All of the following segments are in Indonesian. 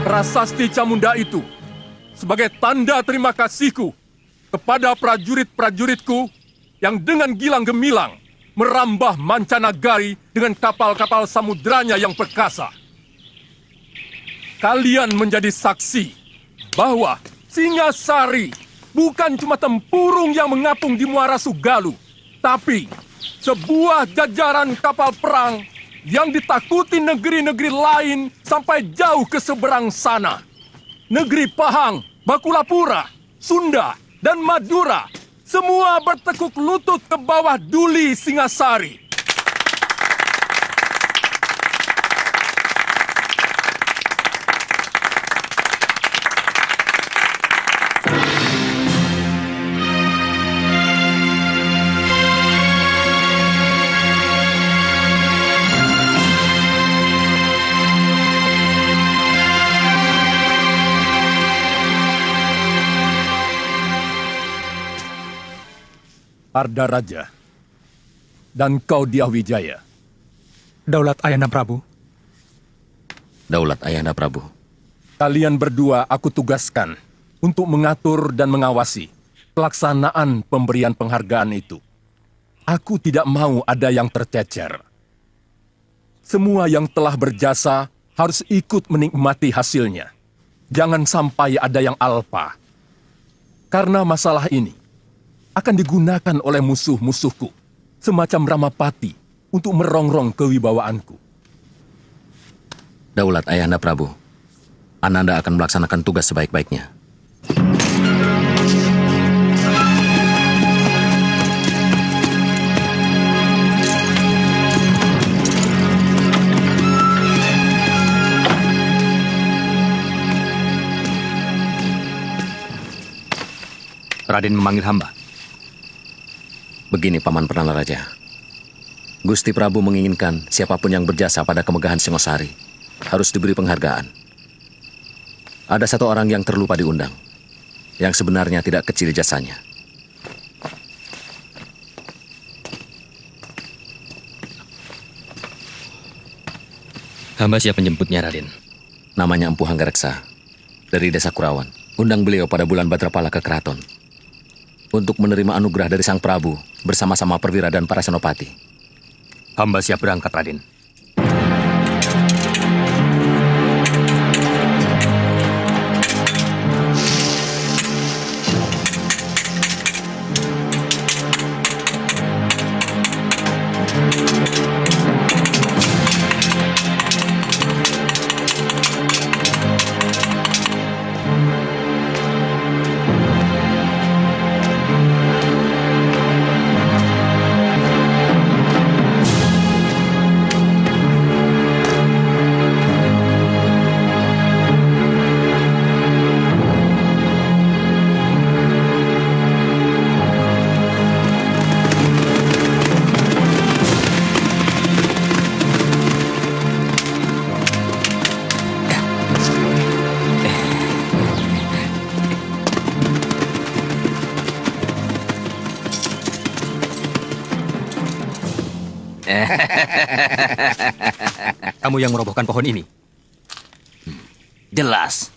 Prasasti Camunda itu sebagai tanda terima kasihku kepada prajurit-prajuritku yang dengan gilang gemilang merambah mancanagari dengan kapal-kapal samudranya yang perkasa. Kalian menjadi saksi bahwa Singasari bukan cuma tempurung yang mengapung di Muara Sugalu, tapi sebuah jajaran kapal perang yang ditakuti negeri-negeri lain sampai jauh ke seberang sana. Negeri Pahang, Bakulapura, Sunda, dan Madura semua bertekuk lutut ke bawah duli Singasari. Arda Raja, dan kau Diahwijaya. Daulat Ayahanda Prabu. Daulat Ayahanda Prabu. Kalian berdua aku tugaskan untuk mengatur dan mengawasi pelaksanaan pemberian penghargaan itu. Aku tidak mau ada yang tercecer. Semua yang telah berjasa harus ikut menikmati hasilnya. Jangan sampai ada yang alpa. Karena masalah ini akan digunakan oleh musuh-musuhku, semacam Ramapati, untuk merongrong kewibawaanku. Daulat Ayahanda Prabu, Ananda akan melaksanakan tugas sebaik-baiknya. Raden memanggil hamba. Begini, Paman Perdana Raja. Gusti Prabu menginginkan siapapun yang berjasa pada kemegahan Singosari harus diberi penghargaan. Ada satu orang yang terlupa diundang, yang sebenarnya tidak kecil jasanya. Hamba siap menjemputnya, Raden. Namanya Empu Hanggareksa, dari Desa Kurawan. Undang beliau pada bulan Badrapala ke keraton untuk menerima anugerah dari Sang Prabu bersama-sama perwira dan para senopati. Hamba siap berangkat, Raden. Kamu yang merobohkan pohon ini? Jelas.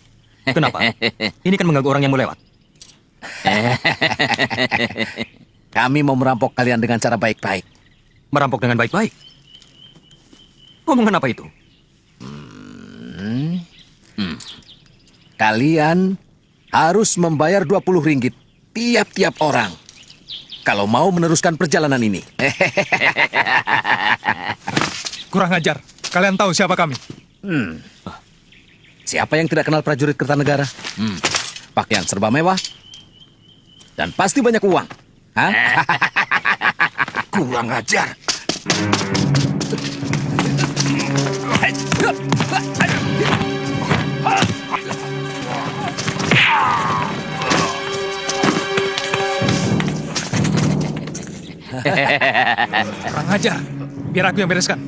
Kenapa? Ini kan mengganggu orang yang mau lewat. Kami mau merampok kalian dengan cara baik-baik. Merampok dengan baik-baik? Omongan apa itu? Kalian harus membayar 20 ringgit tiap-tiap orang kalau mau meneruskan perjalanan ini. Kurang ajar. Kalian tahu siapa kami? Siapa yang tidak kenal prajurit Kertanegara? Pakaian serba mewah dan pasti banyak uang. Hah? Kurang ajar. Kurang ajar. Biar aku yang bereskan.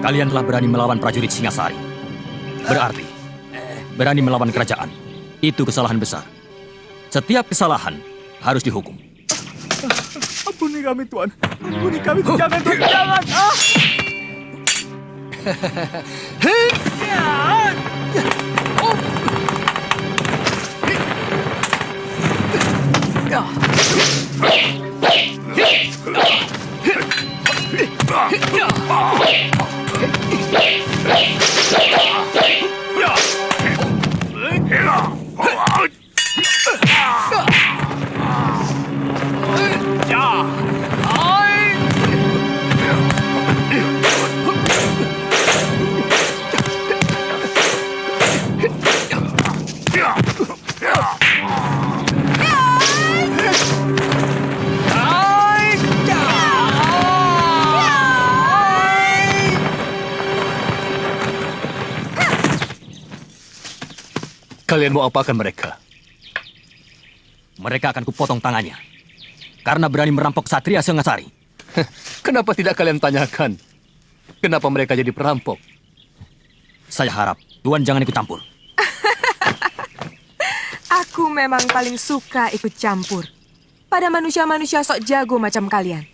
Kalian telah berani melawan prajurit Singasari. Berarti, berani melawan kerajaan. Itu kesalahan besar. Setiap kesalahan harus dihukum. Ampuni kami, Tuan. Ampuni kami, jangan, Tuan, jangan. Kalian mau apakan mereka? Mereka akan kupotong tangannya. Karena berani merampok Satria Singasari. Kenapa tidak kalian tanyakan? Kenapa mereka jadi perampok? Saya harap Tuan jangan ikut campur. Aku memang paling suka ikut campur pada manusia-manusia sok jago macam kalian.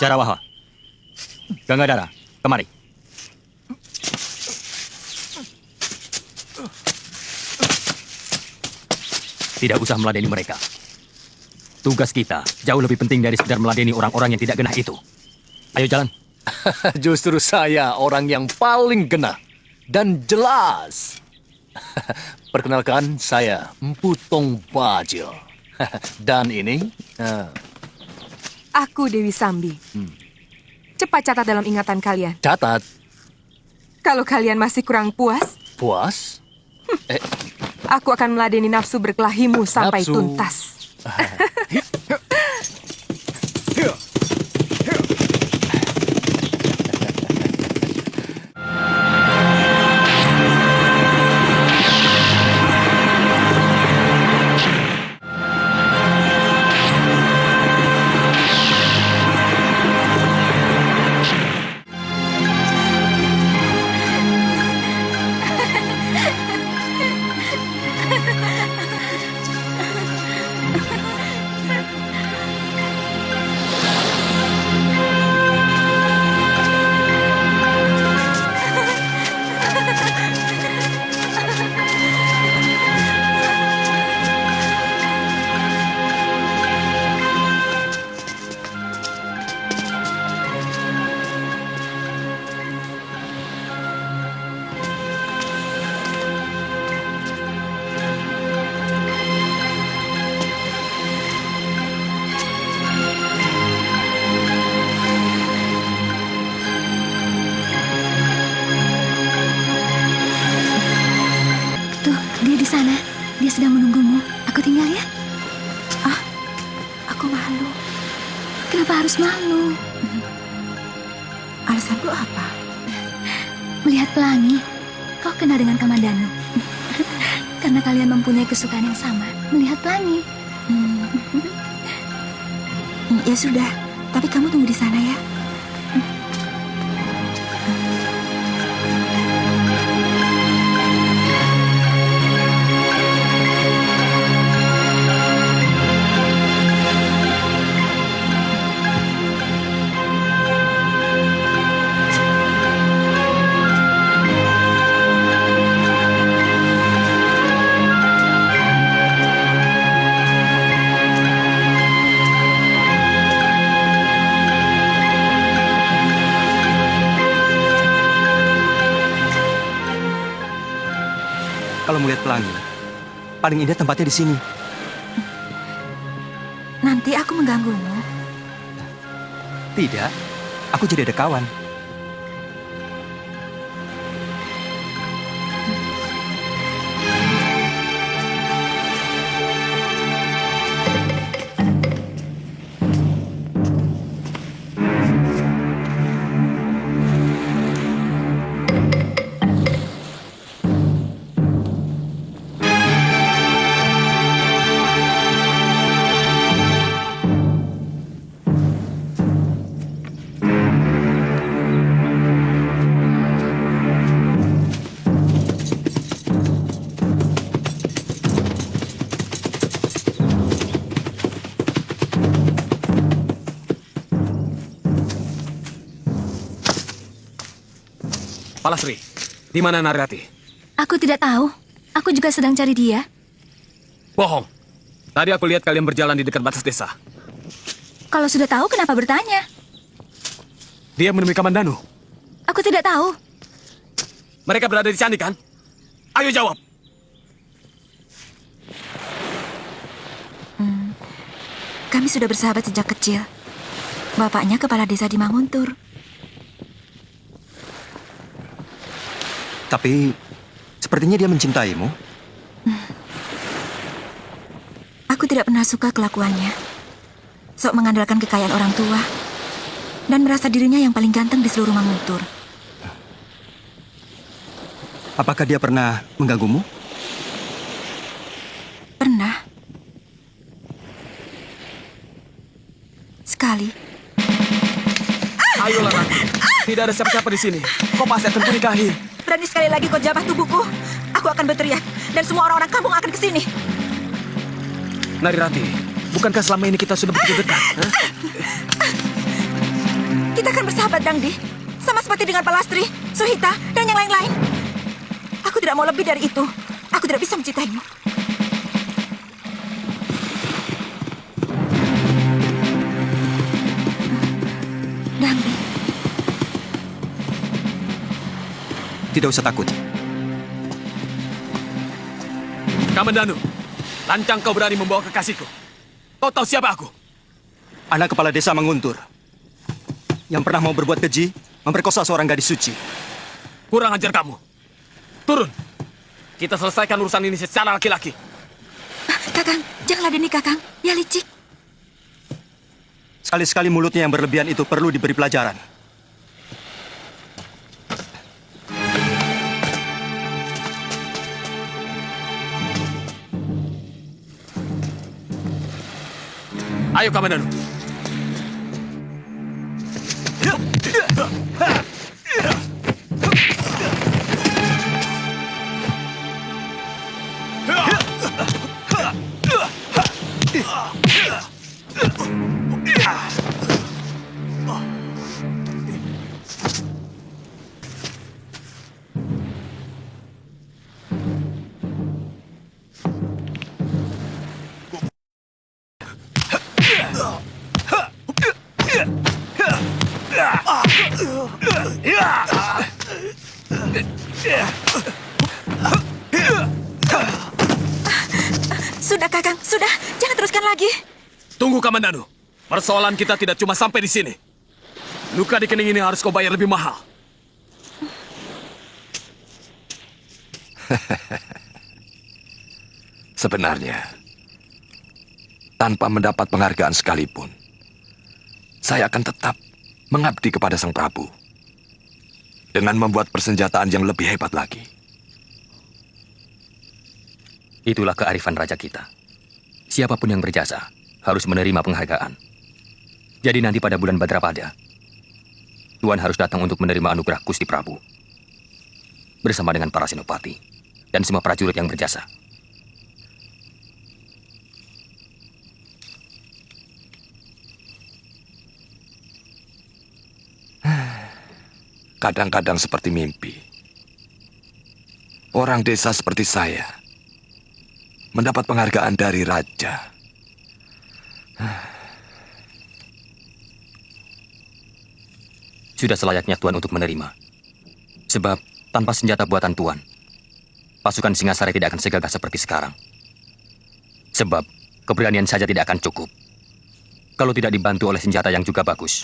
Jarawaha, Gangadara, kemari. Tidak usah meladeni mereka. Tugas kita jauh lebih penting dari sekedar meladeni orang-orang yang tidak genah itu. Ayo jalan. Justru saya orang yang paling genah dan jelas. Perkenalkan, saya Empu Tong Bajil. Dan ini... Aku Dewi Sambi. Cepat catat dalam ingatan kalian. Catat. Kalau kalian masih kurang puas, Puas? aku akan meladeni nafsu berkelahimu sampai Nafsu. tuntas. Tuh, dia di sana. Dia sedang menunggumu. Aku tinggal ya. Ah, aku malu. Kenapa harus malu? Alasanku apa? Melihat pelangi. Kau kenal dengan Kamandanu. Karena kalian mempunyai kesukaan yang sama. Melihat pelangi. Ya sudah, tapi kamu tunggu di sana ya. Paling indah tempatnya di sini. Nanti aku mengganggumu. Tidak, aku jadi ada kawan. Palasri, di mana Narirati? Aku tidak tahu. Aku juga sedang cari dia. Bohong. Tadi aku lihat kalian berjalan di dekat batas desa. Kalau sudah tahu, kenapa bertanya? Dia menemui Kamandanu. Aku tidak tahu. Mereka berada di candi, kan? Ayo jawab. Kami sudah bersahabat sejak kecil. Bapaknya kepala desa di Manguntur. Tapi sepertinya dia mencintaimu. Aku tidak pernah suka kelakuannya. Sok mengandalkan kekayaan orang tua. Dan merasa dirinya yang paling ganteng di seluruh Manguntur. Apakah dia pernah mengganggumu? Pernah. Sekali. Ayolah, Rati. Tidak ada siapa-siapa di sini. Kau pasti akan kunikahi. Berani sekali lagi kau jabah tubuhku. Aku akan berteriak. Dan semua orang-orang kampung akan kesini. Narirati, bukankah selama ini kita sudah begitu dekat? Hah? Kita akan bersahabat, Dangdi. Sama seperti dengan Palastri, Suhita, dan yang lain-lain. Aku tidak mau lebih dari itu. Aku tidak bisa mencintaimu. Dangdi, Tidak usah takut. Kamandanu, lancang kau berani membawa kekasihku. Kau tahu siapa aku? Anak kepala desa Manguntur. Yang pernah mau berbuat keji, memperkosa seorang gadis suci. Kurang ajar kamu. Turun. Kita selesaikan urusan ini secara laki-laki. Kakang, jangan ladeni Kakang. Ya licik. Sekali-sekali mulutnya yang berlebihan itu perlu diberi pelajaran. Ayo, Kamandanu. Sudah, Kakang. Sudah. Jangan teruskan lagi. Tunggu, Kamandanu. Persoalan kita tidak cuma sampai di sini. Luka di kening ini harus kau bayar lebih mahal. Sebenarnya, tanpa mendapat penghargaan sekalipun, saya akan tetap mengabdi kepada Sang Prabu dengan membuat persenjataan yang lebih hebat lagi. Itulah kearifan raja kita. Siapapun yang berjasa harus menerima penghargaan. Jadi nanti pada bulan Badrapada, Tuan harus datang untuk menerima anugerah Gusti Prabu. Bersama dengan para senopati dan semua prajurit yang berjasa. Kadang-kadang seperti mimpi. Orang desa seperti saya mendapat penghargaan dari raja. Sudah selayaknya Tuan untuk menerima. Sebab tanpa senjata buatan Tuan, pasukan Singasari tidak akan segagah seperti sekarang. Sebab keberanian saja tidak akan cukup kalau tidak dibantu oleh senjata yang juga bagus.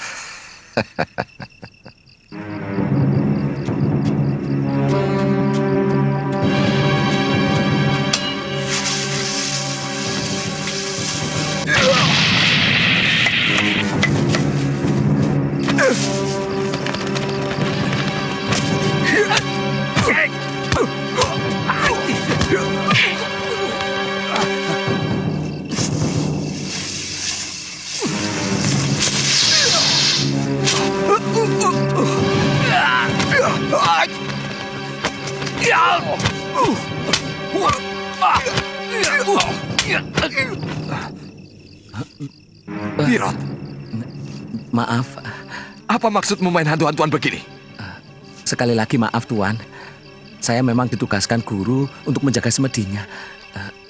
Birot, Maaf, apa maksudmu main hantu-hantuan begini? sekali lagi maaf Tuan. Saya memang ditugaskan guru untuk menjaga semedinya,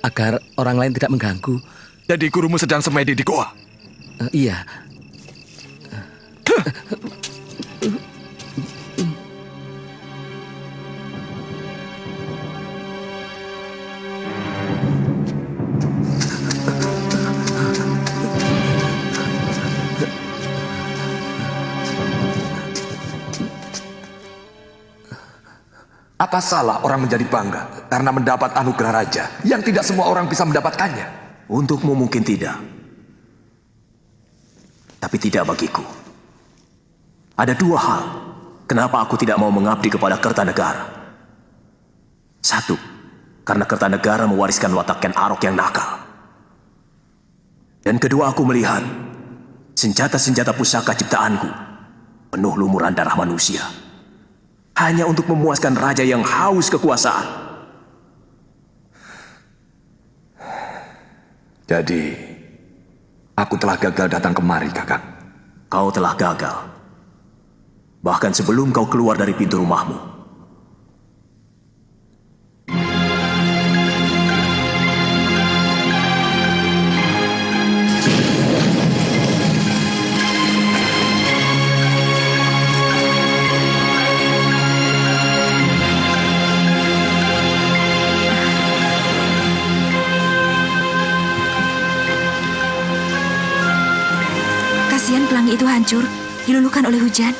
agar orang lain tidak mengganggu. Jadi gurumu sedang semedi di goa? Iya. Apa salah orang menjadi bangga karena mendapat anugerah raja yang tidak semua orang bisa mendapatkannya? Untukmu mungkin tidak. Tapi tidak bagiku. Ada dua hal kenapa aku tidak mau mengabdi kepada Kertanegara. Satu, karena Kertanegara mewariskan watak Ken Arok yang nakal. Dan kedua, aku melihat senjata-senjata pusaka ciptaanku penuh lumuran darah manusia. Hanya untuk memuaskan raja yang haus kekuasaan. Jadi, aku telah gagal datang kemari, Kakak. Kau telah gagal. Bahkan sebelum kau keluar dari pintu rumahmu. Kasihan pelangi itu hancur, diluluhkan oleh hujan.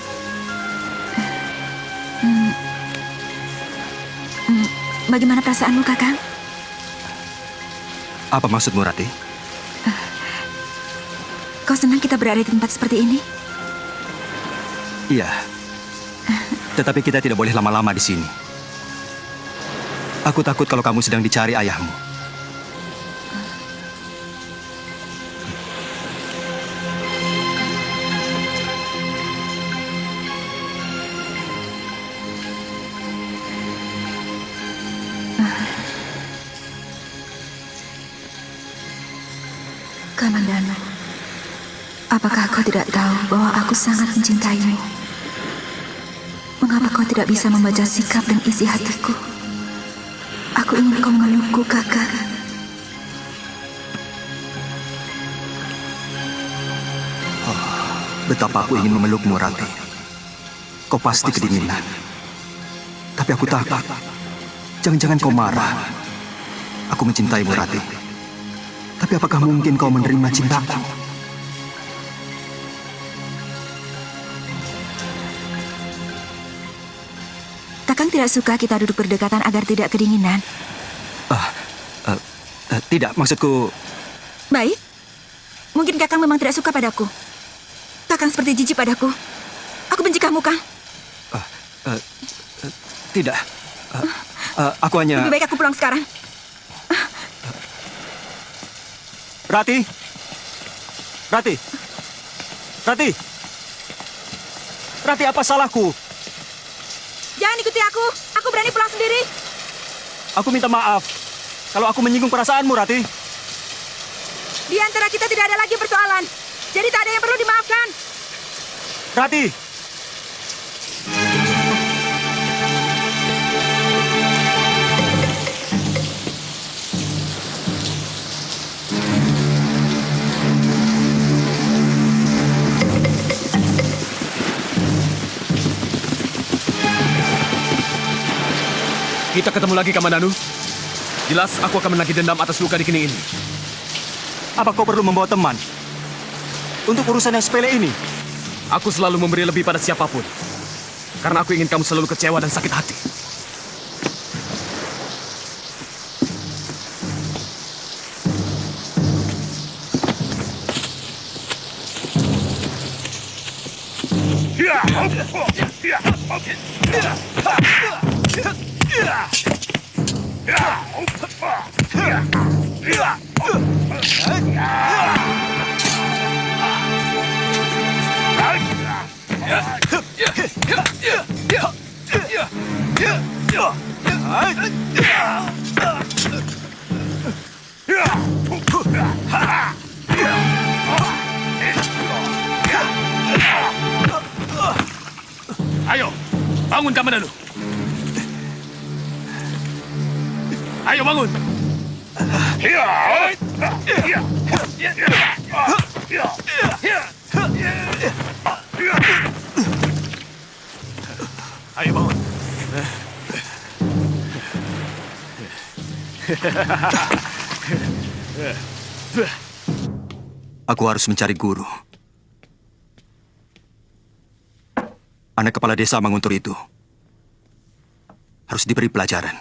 Bagaimana perasaanmu, Kakang? Apa maksudmu, Rati? Kau senang kita berada di tempat seperti ini? Iya. Tetapi kita tidak boleh lama-lama di sini. Aku takut kalau kamu sedang dicari ayahmu. Kamandano, apakah kau tidak tahu bahwa aku sangat mencintaimu? Mengapa kau tidak bisa membaca sikap dan isi hatiku? Aku ingin kau memelukku, Kakak. Betapa aku ingin memelukmu, Rati. Kau pasti kedinginan. Tapi aku takut. Jangan-jangan kau marah. Aku mencintaimu, Rati. Tapi apakah mungkin kau menerima cintaku? Kakang tidak suka kita duduk berdekatan agar tidak kedinginan. Tidak, maksudku... Baik. Mungkin Kakang memang tidak suka padaku. Kakang seperti jijik padaku. Aku benci kamu, Kang. Tidak. Aku hanya... Lebih baik aku pulang sekarang. Rati! Rati! Rati! Rati, apa salahku? Jangan ikuti aku. Aku berani pulang sendiri. Aku minta maaf kalau aku menyinggung perasaanmu, Rati. Di antara kita tidak ada lagi persoalan. Jadi tak ada yang perlu dimaafkan. Rati! Kita ketemu lagi, Kamandanu. Jelas aku akan menagih dendam atas luka di kening ini. Apa kau perlu membawa teman? Untuk urusan yang sepele ini? Aku selalu memberi lebih pada siapapun. Karena aku ingin kamu selalu kecewa dan sakit hati. Ayo, bangun Kamandanu. Ayo bangun. Ayo bangun. Aku harus mencari guru. Anak kepala desa Manguntur itu harus diberi pelajaran.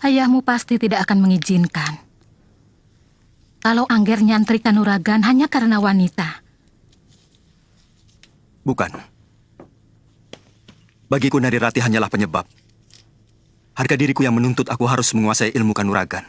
Ayahmu pasti tidak akan mengizinkan. Kalau Angger nyantri Kanuragan hanya karena wanita. Bukan. Bagiku Narirati hanyalah penyebab. Harga diriku yang menuntut aku harus menguasai ilmu Kanuragan.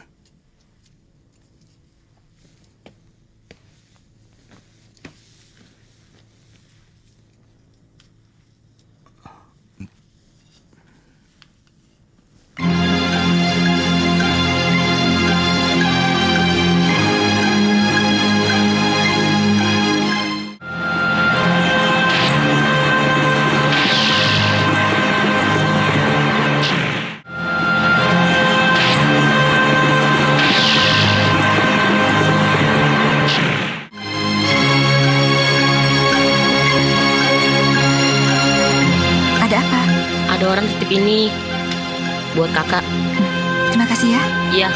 Ini buat kakak. Terima kasih ya. Iya.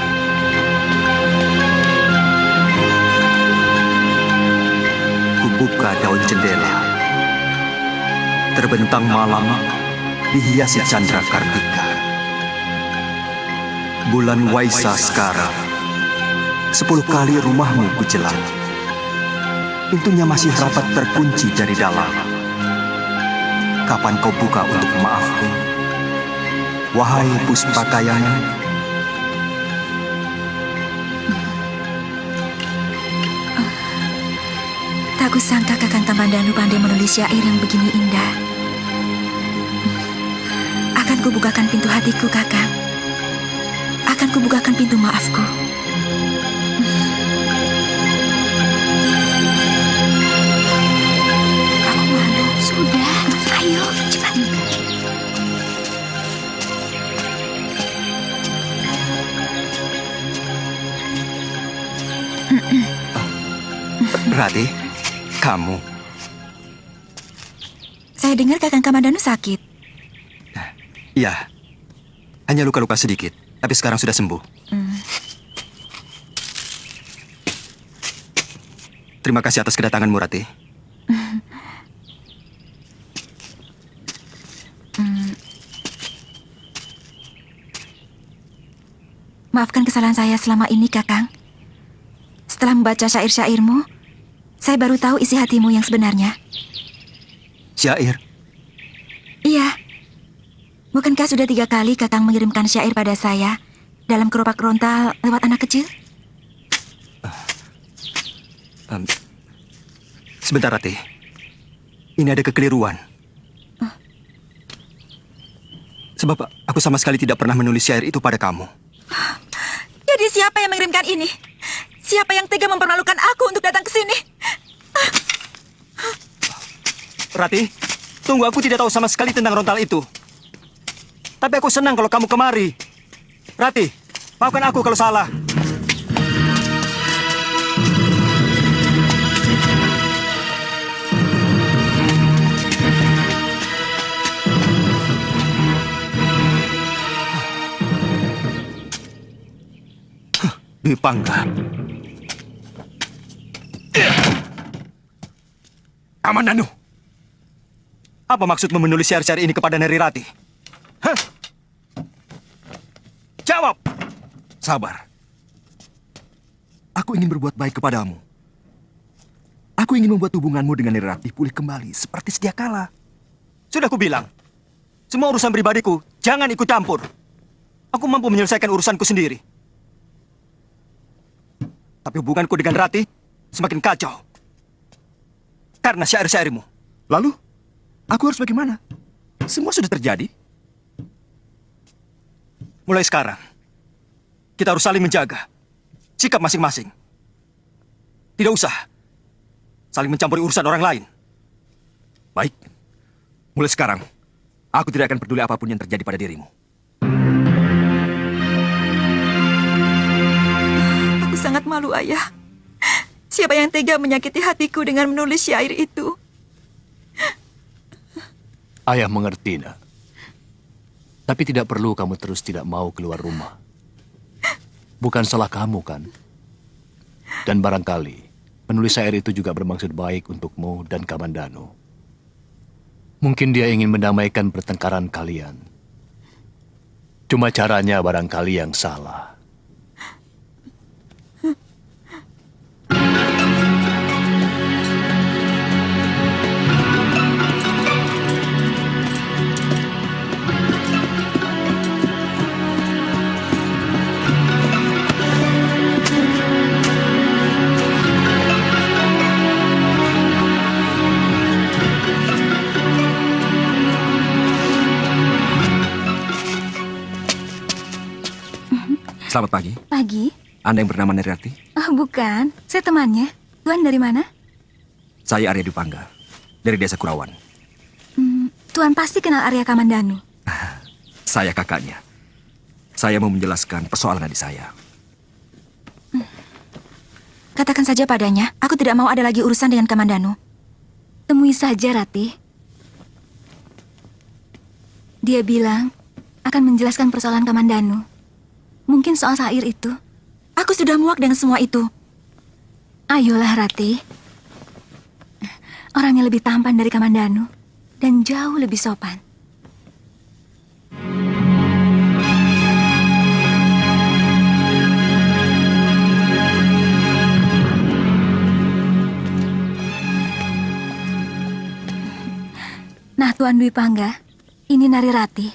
Kubuka daun jendela. Terbentang malam dihiasi candra kartika. Bulan Waisa sekarang. 10 kali rumahmu kujelang. Pintunya masih rapat terkunci dari dalam. Kapan kau buka untuk maafku? Wahai Puspakayana, tak kusangka Kakang Kamandanu pandai menulis syair yang begini indah. Akan kubukakan pintu hatiku, Kakang. Akan kubukakan pintu maafku. Aku malu. Sudah, ayo cepat. Rati, kamu. Saya dengar Kakang Kamandanu sakit. Iya, hanya luka-luka sedikit, tapi sekarang sudah sembuh. Terima kasih atas kedatanganmu, Rati. Maafkan kesalahan saya selama ini, Kakang. Setelah membaca syair-syairmu, saya baru tahu isi hatimu yang sebenarnya. Syair? Iya. Bukankah sudah 3 kali Kakang mengirimkan syair pada saya dalam keropak rontal lewat anak kecil? Sebentar, Rati. Ini ada kekeliruan. Sebab aku sama sekali tidak pernah menulis syair itu pada kamu. Jadi siapa yang mengirimkan ini? Siapa yang tega mempermalukan aku untuk datang ke sini? Rati, tunggu, aku tidak tahu sama sekali tentang rontal itu. Tapi aku senang kalau kamu kemari. Rati, maafkan aku kalau salah. Dwi Pangga. Kamandanu, apa maksudmu menulis syair-syair ini kepada Nari Rati? Hah? Jawab! Sabar. Aku ingin berbuat baik kepadamu. Aku ingin membuat hubunganmu dengan Nari Rati pulih kembali seperti sedia kala. Sudah aku bilang, semua urusan pribadiku jangan ikut campur. Aku mampu menyelesaikan urusanku sendiri. Tapi hubunganku dengan Rati semakin kacau. Karena syair-syairmu. Lalu, aku harus bagaimana? Semua sudah terjadi. Mulai sekarang, kita harus saling menjaga sikap masing-masing. Tidak usah saling mencampuri urusan orang lain. Baik, mulai sekarang, aku tidak akan peduli apapun yang terjadi pada dirimu. Aku sangat malu, Ayah. Siapa yang tega menyakiti hatiku dengan menulis syair itu? Ayah mengerti, nak. Tapi tidak perlu kamu terus tidak mau keluar rumah. Bukan salah kamu, kan? Dan barangkali penulis syair itu juga bermaksud baik untukmu dan Kamandanu. Mungkin dia ingin mendamaikan pertengkaran kalian. Cuma caranya barangkali yang salah. Selamat pagi. Pagi? Anda yang bernama Nari Rati? Oh, bukan. Saya temannya. Tuan dari mana? Saya Arya Dipangga, dari Desa Kurawan. Tuan pasti kenal Arya Kamandanu. Saya kakaknya. Saya mau menjelaskan persoalan adik saya. Katakan saja padanya, aku tidak mau ada lagi urusan dengan Kamandanu. Temui saja, Rati. Dia bilang akan menjelaskan persoalan Kamandanu. Mungkin soal syair itu. Aku sudah muak dengan semua itu. Ayolah, Rati. Orangnya lebih tampan dari Kamandanu dan jauh lebih sopan. Nah, Tuan Dwi Pangga, ini Nari Rati.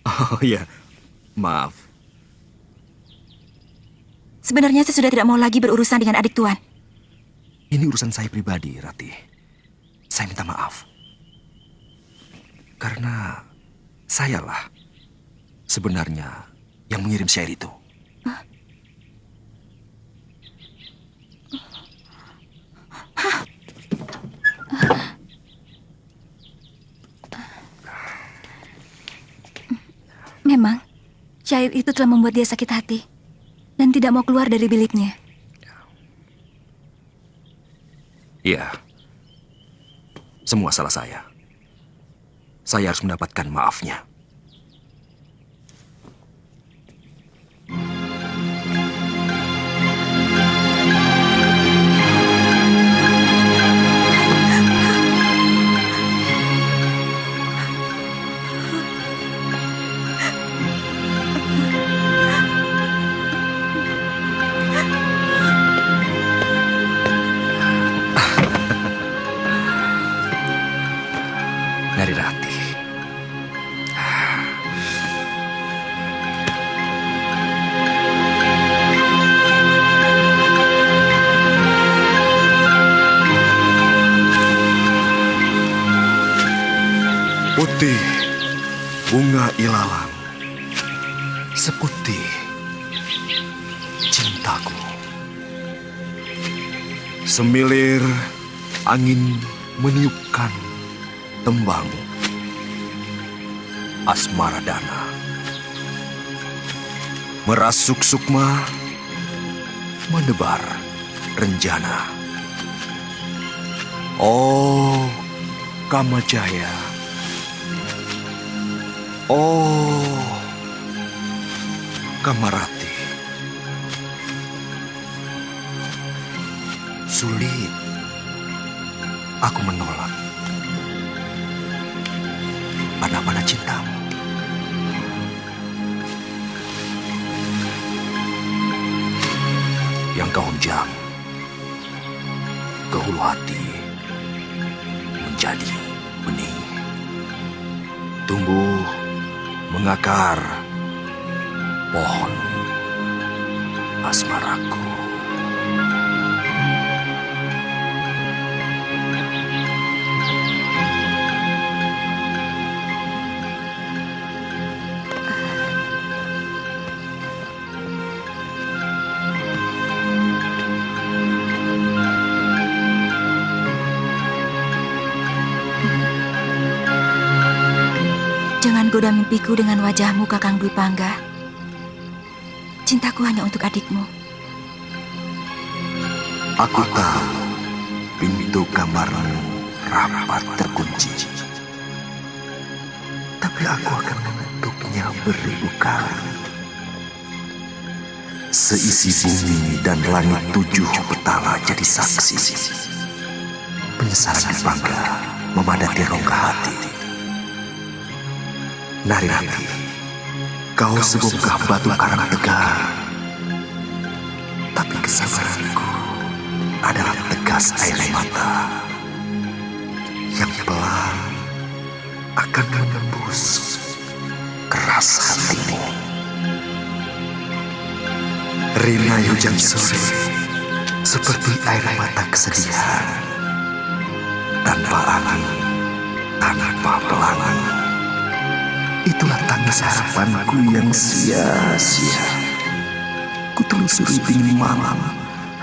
Oh iya, maaf. Sebenarnya saya sudah tidak mau lagi berurusan dengan adik Tuan. Ini urusan saya pribadi, Rati. Saya minta maaf. Karena sayalah sebenarnya yang mengirim syair itu. Memang, syair itu telah membuat dia sakit hati dan tidak mau keluar dari biliknya. Iya. Semua salah saya. Saya harus mendapatkan maafnya. Nari Rati. Putih bunga ilalang, seputih cintaku. Semilir angin meniupkan tembang asmara dana, merasuk sukma, menebar renjana. Oh Kamajaya, oh Kamarati, sulit Aku menolak. Pada cintamu. Yang kau hujam ke hulu hati menjadi benih. Tumbuh mengakar pohon asmaraku. Jangan goda mimpiku dengan wajahmu, Kakang Dwi Pangga. Cintaku hanya untuk adikmu. Aku tahu pintu kamarmu rapat terkunci. Tapi aku akan menutupnya beribu kali. Seisi bumi dan langit 7 petala jadi saksi. Penyesalan Pangga memadati rongga hati. Narirati, kau sebongkah batu karang tegar. Tapi kesabaranku adalah tegas air mata yang pelan akan menembus keras hatimu. Rina hujan sore seperti air mata kesedihan. Tanpa angin, tanpa pelangi. Itulah tangis harapanku yang sia-sia. Kutelusuri dingin malam,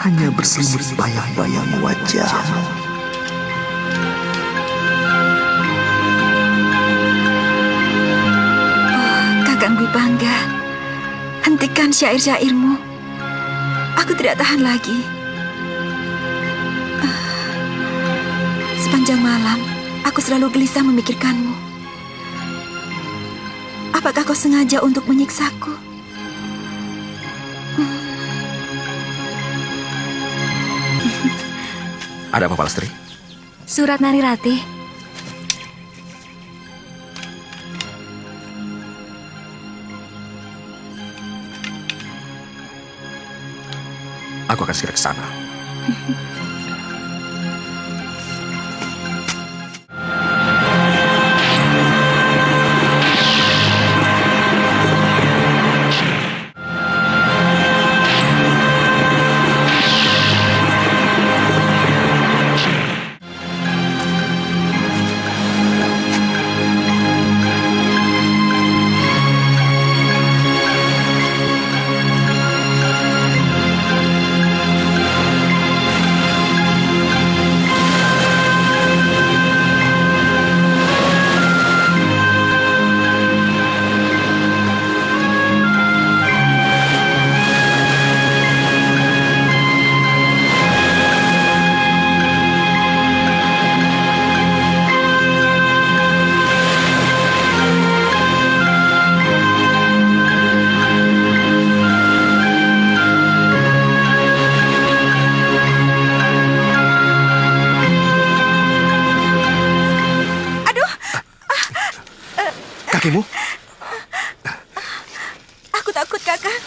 hanya berselimut bayang-bayang wajahmu. Oh, Kakang Dwi Pangga, hentikan syair-syairmu. Aku tidak tahan lagi. Sepanjang malam, aku selalu gelisah memikirkanmu. Apakah kau sengaja untuk menyiksaku? Ada apa, Palastri? Surat Narirati. Aku akan segera ke sana. Kakimu? Aku takut, Kakang.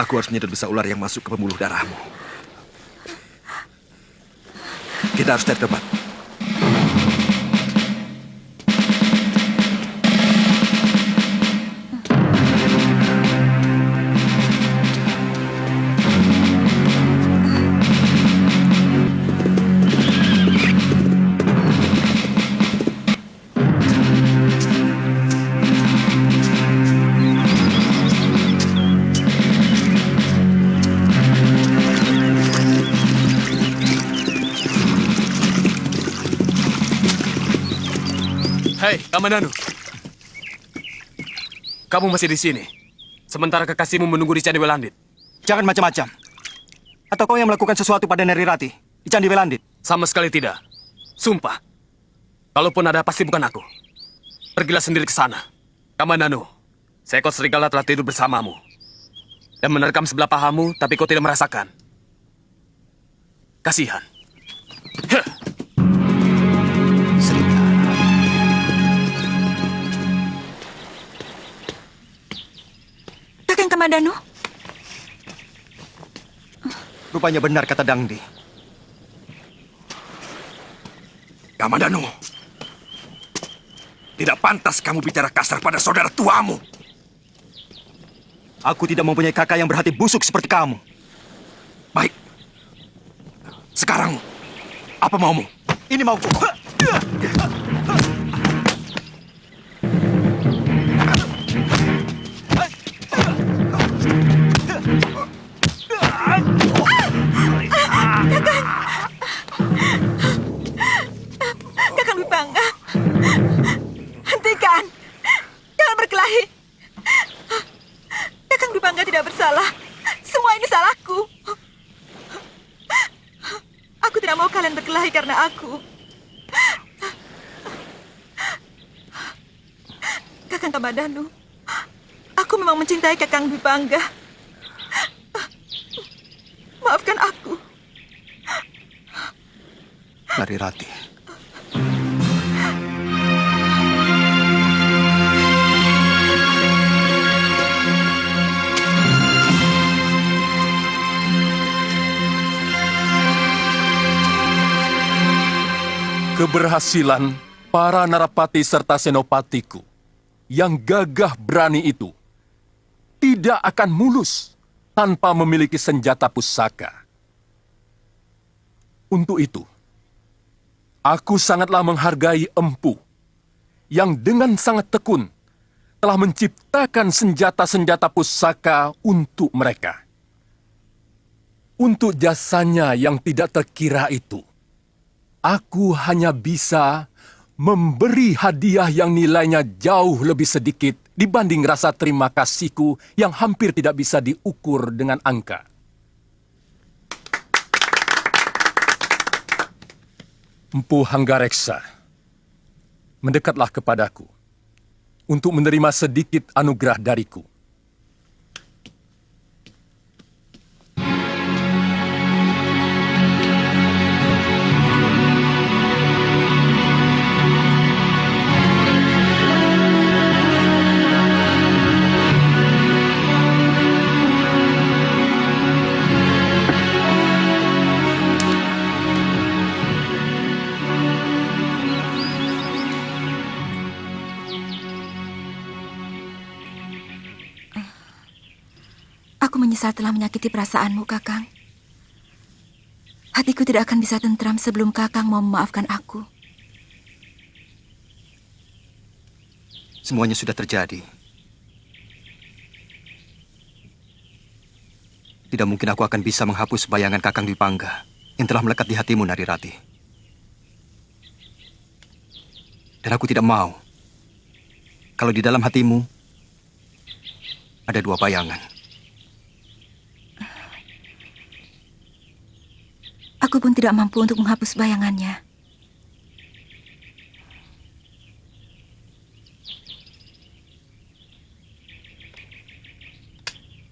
Aku harus menyedot besa ular yang masuk ke pembuluh darahmu. Kita harus cari tempat. Hei, Kamananu. Kamu masih di sini. Sementara kekasihmu menunggu di Candi Welandit. Jangan macam-macam. Atau kau yang melakukan sesuatu pada Narirati di Candi Welandit? Sama sekali tidak. Sumpah. Kalaupun ada, pasti bukan aku. Pergilah sendiri ke sana. Kamananu, seekor serigala telah tidur bersamamu. Dan menerkam sebelah pahamu, tapi kau tidak merasakan. Kasihan. Kakang Kamandanu? Rupanya benar kata Dangdi. Kamandanu, tidak pantas kamu bicara kasar pada saudara tuamu. Aku tidak mempunyai kakak yang berhati busuk seperti kamu. Baik. Sekarang, apa maumu? Ini mauku. Kakang Dwi Pangga, hentikan. Jangan berkelahi. Kakang Dwi Pangga tidak bersalah. Semua ini salahku. Aku tidak mau kalian berkelahi karena aku. Kakang Kamandanu, aku memang mencintai Kakang Dwi Pangga. Maafkan aku. Narirati. Keberhasilan para narapati serta senopatiku yang gagah berani itu tidak akan mulus tanpa memiliki senjata pusaka. Untuk itu, aku sangatlah menghargai Empu yang dengan sangat tekun telah menciptakan senjata-senjata pusaka untuk mereka. Untuk jasanya yang tidak terkira itu, aku hanya bisa memberi hadiah yang nilainya jauh lebih sedikit dibanding rasa terima kasihku yang hampir tidak bisa diukur dengan angka. Empu Hanggareksa, mendekatlah kepadaku untuk menerima sedikit anugerah dariku. Aku menyesal telah menyakiti perasaanmu, Kakang. Hatiku tidak akan bisa tentram sebelum Kakang mau memaafkan aku. Semuanya sudah terjadi. Tidak mungkin aku akan bisa menghapus bayangan Kakang Dwi Pangga yang telah melekat di hatimu, Narirati. Dan aku tidak mau kalau di dalam hatimu ada dua bayangan. Aku pun tidak mampu untuk menghapus bayangannya.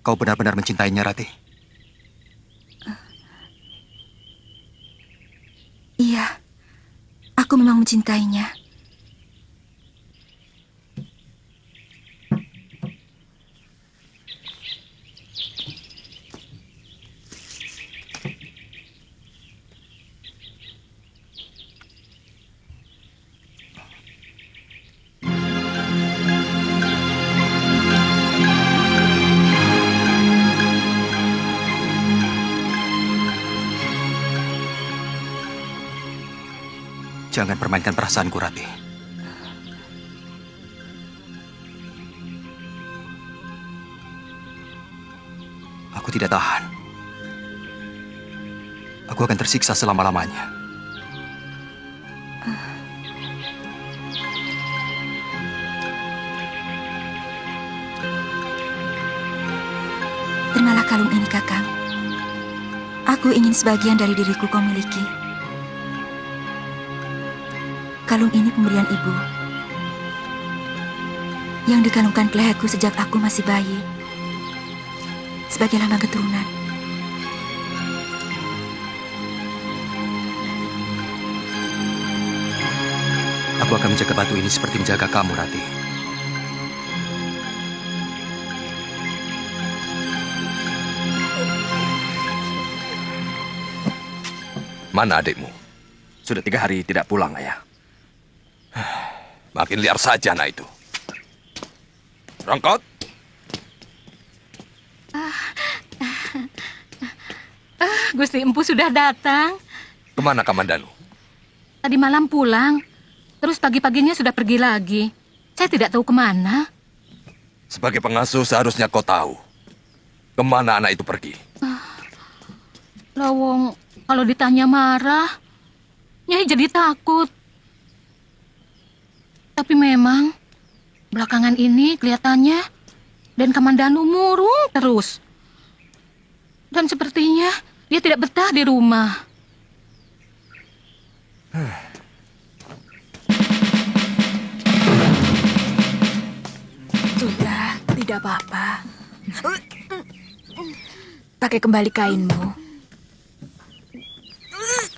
Kau benar-benar mencintainya, Rati? Iya, aku memang mencintainya. Jangan permainkan perasaanku, Rati. Aku tidak tahan. Aku akan tersiksa selama-lamanya. Terimalah kalung ini, Kakang. Aku ingin sebagian dari diriku kau miliki. Kalung ini pemberian ibu yang dikalungkan ke leherku sejak aku masih bayi sebagai lambang keturunan. Aku akan menjaga batu ini seperti menjaga kamu, Rati. Mana adikmu? Sudah 3 hari tidak pulang, Ayah. Makin liar saja anak itu. Rongkot, Gusti Empu sudah datang. kemana Kamandanu? Tadi malam pulang. Terus pagi-paginya sudah pergi lagi. Saya tidak tahu kemana. Sebagai pengasuh seharusnya kau tahu kemana anak itu pergi. Lawong, kalau ditanya marah, Nyai jadi takut. Tapi memang, belakangan ini kelihatannya Den Kamandanu murung terus. Dan sepertinya dia tidak betah di rumah. Sudah, tidak apa-apa. Pakai kembali kainmu.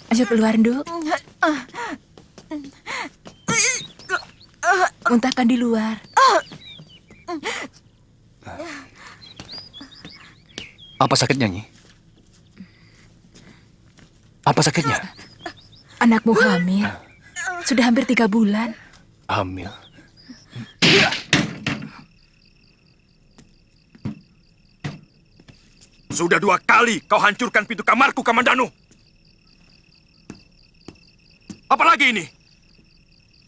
Ayo keluar, Nduk. Muntahkan di luar. Apa sakitnya, Nyi? Apa sakitnya? Anakmu hamil. Sudah hampir 3 bulan. Hamil. Sudah 2 kali kau hancurkan pintu kamarku, Kamandanu. Apalagi ini?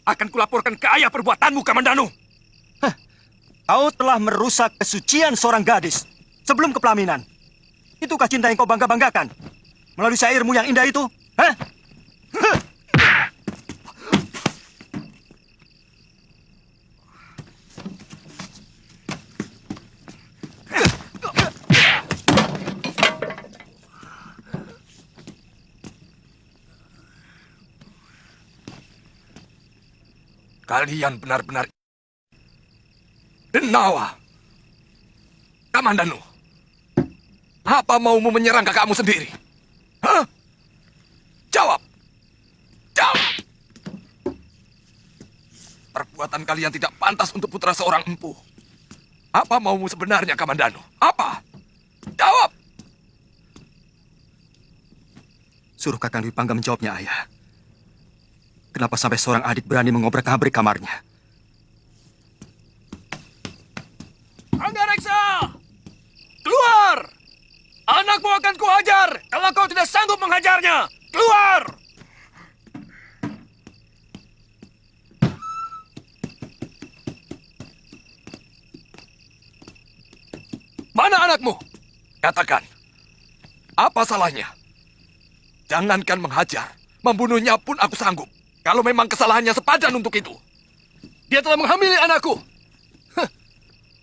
Akan kulaporkan ke ayah perbuatanmu, Kamandanu. Kau telah merusak kesucian seorang gadis sebelum kepelaminan. Itukah cinta yang kau bangga-banggakan? Melalui syairmu yang indah itu? Hah? Kalian benar-benar Denawa. Kamandanu, apa maumu menyerang kakakmu sendiri? Hah? Jawab. Jawab. Perbuatan kalian tidak pantas untuk putra seorang empu. Apa maumu sebenarnya, Kamandanu? Apa? Jawab. Suruh Kakang Dwi Pangga menjawabnya, Ayah. Kenapa sampai seorang adik berani mengobrak-abrik kamarnya? Anggareksa! Keluar! Anakmu akan kuhajar kalau kau tidak sanggup menghajarnya. Keluar! Mana anakmu? Katakan. Apa salahnya? Jangankan menghajar, membunuhnya pun aku sanggup. Kalau memang kesalahannya sepadan untuk itu. Dia telah menghamili anakku.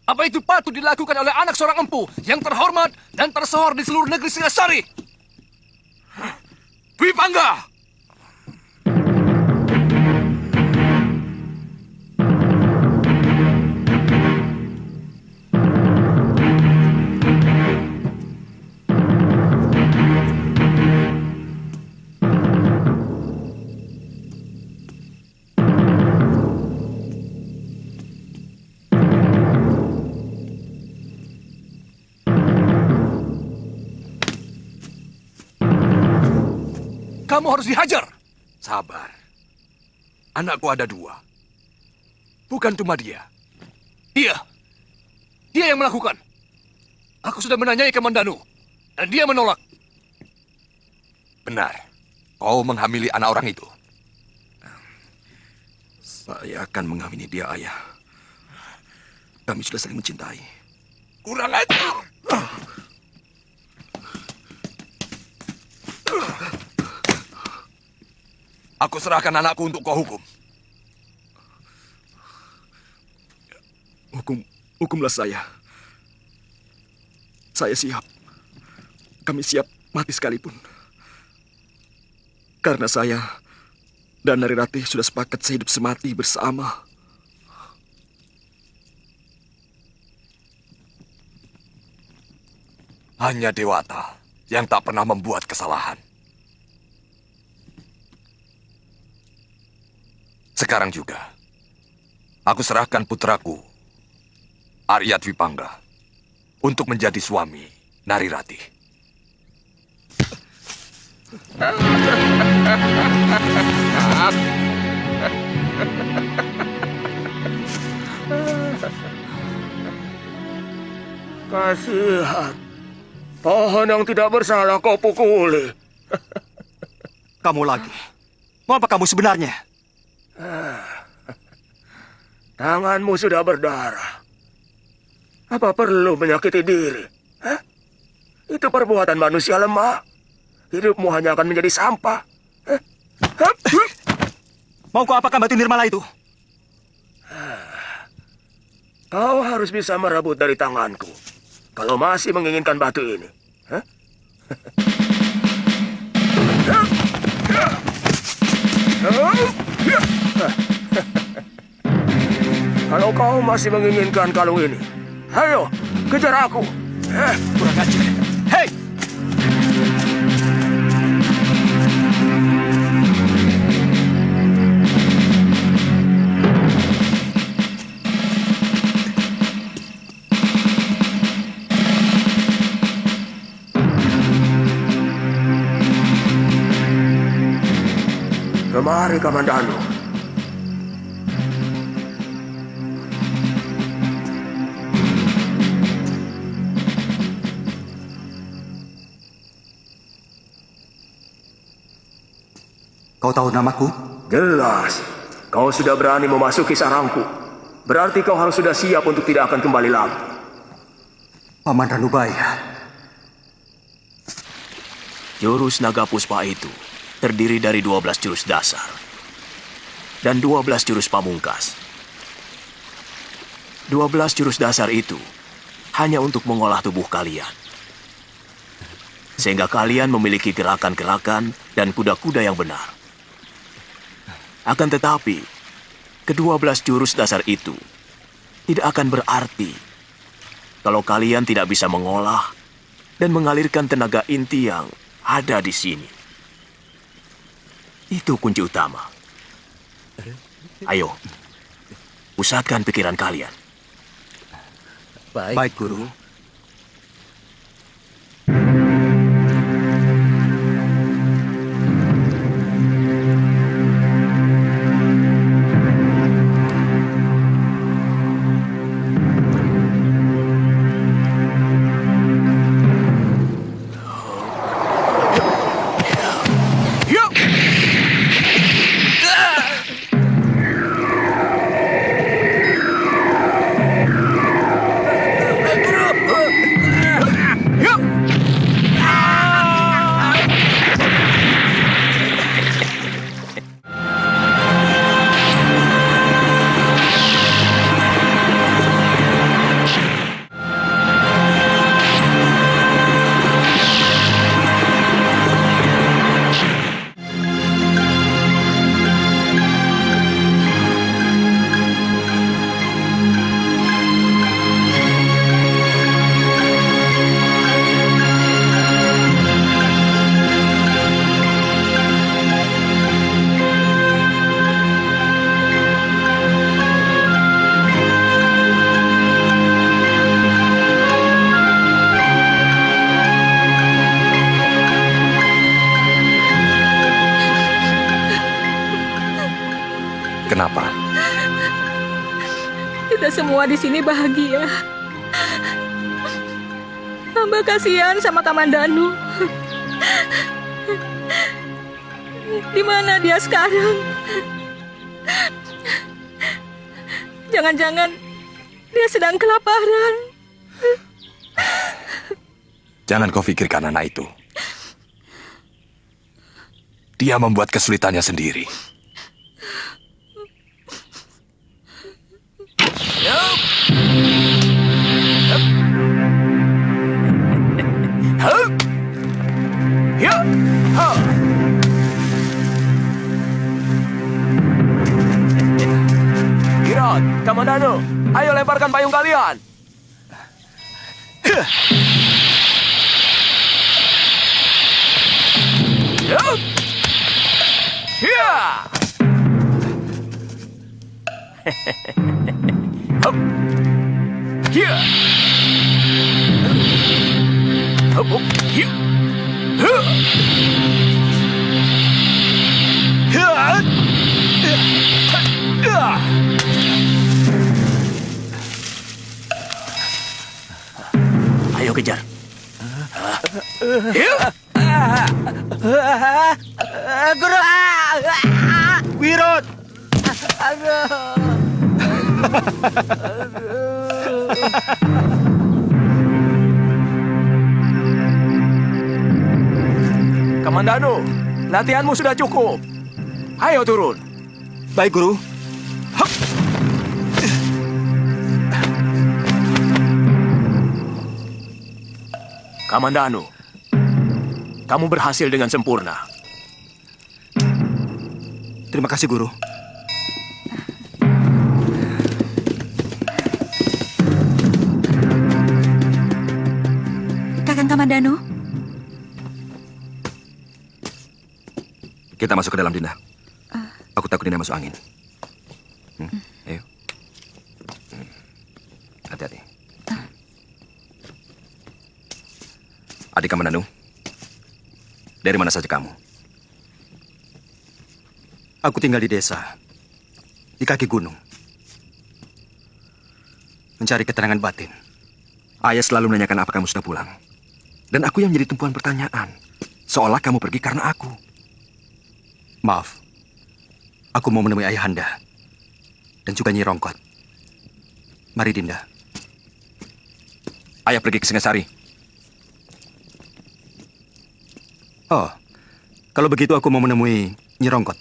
Apa itu patut dilakukan oleh anak seorang empu yang terhormat dan tersohor di seluruh negeri Singasari? Dwi Pangga! Kamu harus dihajar. Sabar. Anakku ada 2. Bukan cuma dia. Dia yang melakukan. Aku sudah menanyai Kamandanu, dan dia menolak. Benar. Kau menghamili anak orang itu. Saya akan menghamili dia, Ayah. Kami sudah saling mencintai. Kurang ajar. Aku serahkan anakku untuk kau hukum. Hukumlah saya. Saya siap. Kami siap mati sekalipun. Karena saya dan Nari Ratih sudah sepakat sehidup semati bersama. Hanya Dewata yang tak pernah membuat kesalahan. Sekarang juga, aku serahkan putraku, Arya Dwipangga, untuk menjadi suami Narirati. Kasihan. Pohon yang tidak bersalah kau pukuli. Kamu lagi. Mau apa kamu sebenarnya? Tanganmu sudah berdarah. Apa perlu menyakiti diri? Hah? Itu perbuatan manusia lemah. Hidupmu hanya akan menjadi sampah. Mau kau apakan batu nirmala itu? Kau harus bisa merebut dari tanganku. Kalau masih menginginkan batu ini. Hah? Kalau kau masih menginginkan kalung ini, ayo, kejar aku. Kurang ajar. Hei! Kemari, Kamandanu. Kau tahu namaku? Jelas. Kau sudah berani memasuki sarangku. Berarti kau harus sudah siap untuk tidak akan kembali lagi. Paman Ranubaya. Jurus Naga Puspa itu terdiri dari 12 jurus dasar dan 12 jurus pamungkas. 12 jurus dasar itu hanya untuk mengolah tubuh kalian. Sehingga kalian memiliki gerakan-gerakan dan kuda-kuda yang benar. Akan tetapi, ke-12 jurus dasar itu tidak akan berarti kalau kalian tidak bisa mengolah dan mengalirkan tenaga inti yang ada di sini. Itu kunci utama. Ayo, pusatkan pikiran kalian. Baik, Guru. Kenapa? Kita semua di sini bahagia. Hamba kasihan sama Kamandanu. Di mana dia sekarang? Jangan-jangan dia sedang kelaparan. Jangan kau pikirkan anak itu. Dia membuat kesulitannya sendiri. Kirat, Kamandanu, ayo lemparkan payung kalian. Hup. Hiya. Hup, hup. Hiya. Huh. Hiya. Ayo kejar. Guru, Wirot. Kamandano, latihanmu sudah cukup. Ayo turun. Baik, Guru. Kamandano, kamu berhasil dengan sempurna. Terima kasih, Guru. Kakang Kamandanu, Kita masuk ke dalam, Dinda. Aku takut Dinda masuk angin. Ayo. Hati-hati. Adik Kamandanu, dari mana saja kamu? Aku tinggal di desa, di kaki gunung. Mencari ketenangan batin. Ayah selalu menanyakan apa kamu sudah pulang. Dan aku yang menjadi tumpuan pertanyaan. Seolah kamu pergi karena aku. Maaf, aku mau menemui Ayahanda dan juga Nyi Rongkot. Mari, Dinda. Ayah pergi ke Singasari. Oh, kalau begitu aku mau menemui Nyi Rongkot.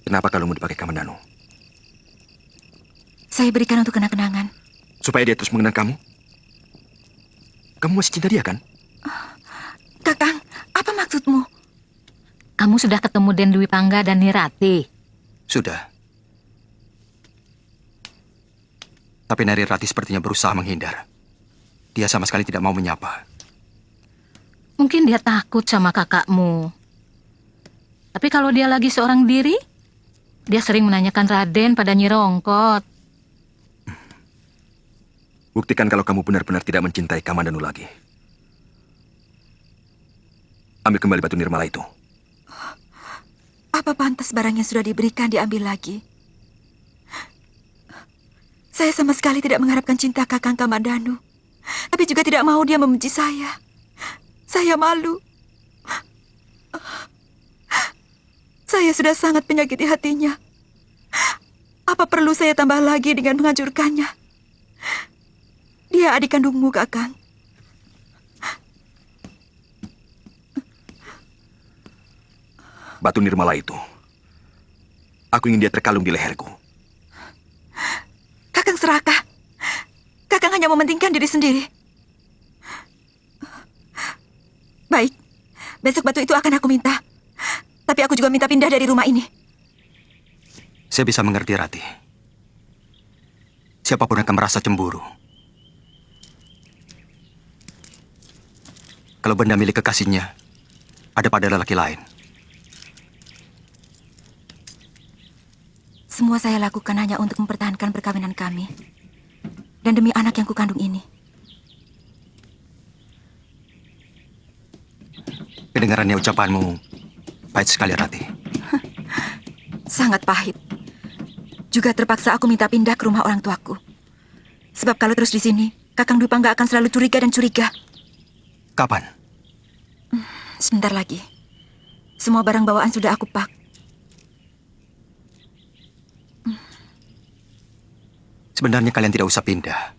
Kenapa kalungmu dipakai Kamandanu? saya berikan untuk kenang-kenangan. Supaya dia terus mengenang kamu? Kamu masih cinta dia, kan? Kakang, apa maksudmu? Kamu sudah ketemu Den Dwi Pangga dan Nirati? Sudah. Tapi Nari Rati sepertinya berusaha menghindar. Dia sama sekali tidak mau menyapa. Mungkin dia takut sama kakakmu. Tapi kalau dia lagi seorang diri, dia sering menanyakan Raden pada Nyi Rongkot. Buktikan kalau kamu benar-benar tidak mencintai Kamandanu lagi. Ambil kembali batu nirmala itu. Apa pantas barang yang sudah diberikan diambil lagi? Saya sama sekali tidak mengharapkan cinta Kakang Kamandanu. Tapi juga tidak mau dia membenci saya. Saya malu. Saya sudah sangat menyakiti hatinya. Apa perlu saya tambah lagi dengan menghancurkannya? Dia adik kandungmu, Kakang. Batu nirmala itu, aku ingin dia terkalung di leherku. Kakang serakah. Kakang hanya mementingkan diri sendiri. Baik, besok batu itu akan aku minta. Tapi aku juga minta pindah dari rumah ini. Saya bisa mengerti, Rati. Siapapun akan merasa cemburu. Kalau benda milik kekasihnya ada pada lelaki lain. Semua saya lakukan hanya untuk mempertahankan perkawinan kami. Dan demi anak yang kukandung ini. Kedengarannya ucapanmu pahit sekali, Rati. Sangat pahit. Juga terpaksa aku minta pindah ke rumah orang tuaku. Sebab kalau terus di sini, Kakang Dwi Pangga akan selalu curiga dan curiga. Kapan? Sebentar lagi. Semua barang bawaan sudah aku pak. Sebenarnya kalian tidak usah pindah.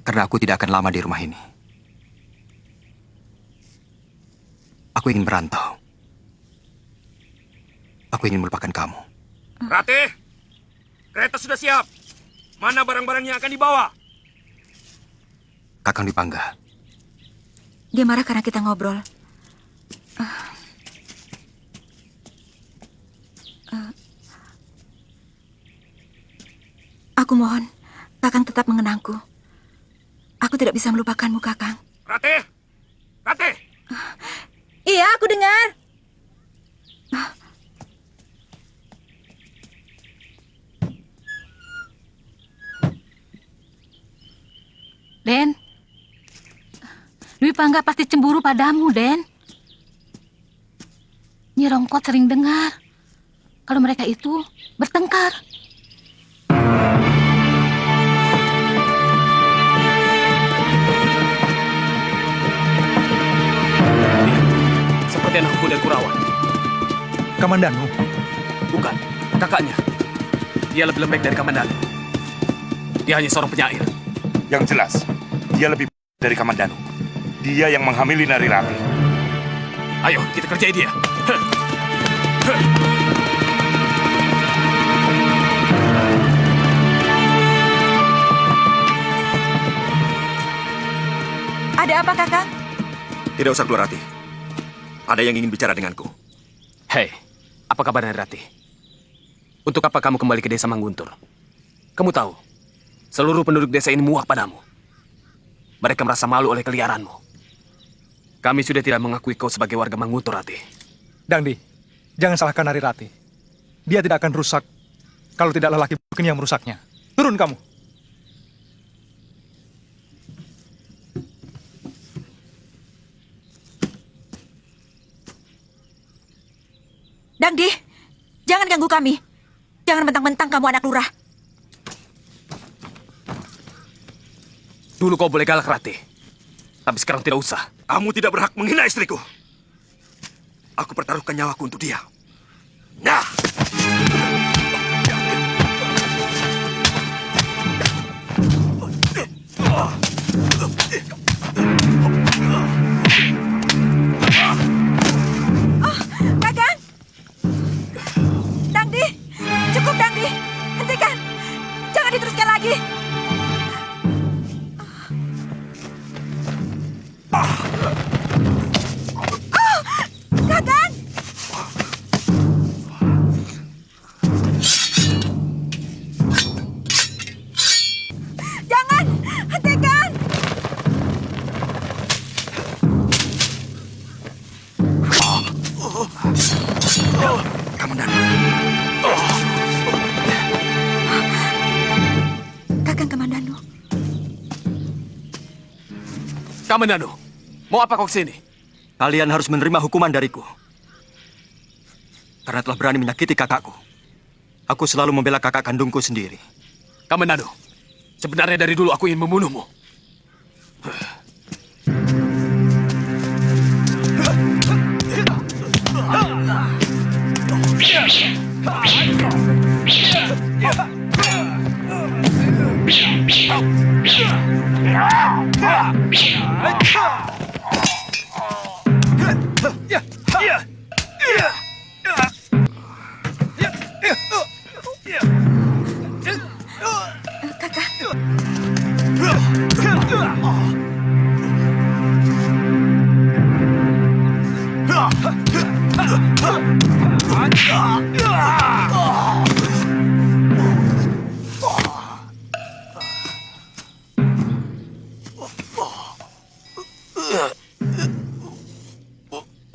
Karena aku tidak akan lama di rumah ini. Aku ingin merantau. Aku ingin melupakan kamu. Ratih, kereta sudah siap. Mana barang-barang yang akan dibawa? Kakang Dwi Pangga. Dia marah karena kita ngobrol. Aku mohon, Kakang tetap mengenangku. Aku tidak bisa melupakanmu, Kakang. Ratih! Ratih! Iya, aku dengar. Den, Dwi Pangga pasti cemburu padamu, Den. Nyi Rongkot sering dengar kalau mereka itu bertengkar. Seperti anak kuda Kurawan. Kamandanu? Bukan, kakaknya. Dia lebih lembek dari Kamandanu. Dia hanya seorang penyair. Yang jelas, dia lebih dari Kamandanu. Dia yang menghamili Nari Ratih. Ayo, kita kerjai dia. Ada apa, Kakang? Tidak usah keluar, Ratih. Ada yang ingin bicara denganku. Hei, apa kabar Nari Ratih? Untuk apa kamu kembali ke desa Mangguntur? Kamu tahu, seluruh penduduk desa ini muak padamu. Mereka merasa malu oleh keliaranmu. Kami sudah tidak mengakui kau sebagai warga Mangguntur, Ratih. Dangdi, jangan salahkan Nari Ratih. Dia tidak akan rusak kalau tidak lelaki bukan yang merusaknya. Turun kamu. Dangdi, jangan ganggu kami. Jangan mentang-mentang kamu anak lurah. Dulu kau boleh galak, Ratih. Tapi sekarang tidak usah. Kamu tidak berhak menghina istriku. Aku pertaruhkan nyawaku untuk dia. Nah! Kakang! Dangdi! Cukup, Dangdi! Hentikan! Jangan diteruskan lagi! Kakang! Jangan! Hentikan! Kamandanu. Kakang Kamandanu. Kamandanu, mau apa kau kesini? Kalian harus menerima hukuman dariku. Karena telah berani menyakiti kakakku. Aku selalu membela kakak kandungku sendiri. Kamandanu, sebenarnya dari dulu aku ingin membunuhmu.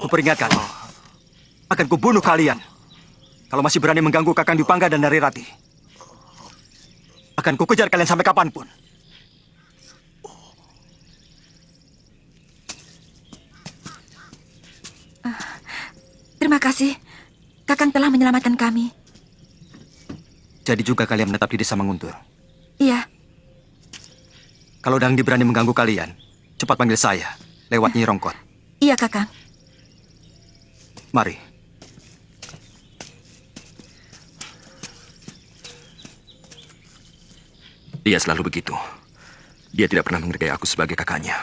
Kuperingatkan, akan kubunuh kalian. Kalau masih berani mengganggu Kakang Dwi Pangga dan Nari Ratih. Akan kukejar kalian sampai kapanpun. Terima kasih. Kakang telah menyelamatkan kami. Jadi juga kalian menetap di desa Manguntur. Iya. Kalau Dangdi berani mengganggu kalian, cepat panggil saya lewat Nyi Rongkot. Iya, Kakang. Mari. Dia selalu begitu. Dia tidak pernah menghargai aku sebagai kakaknya.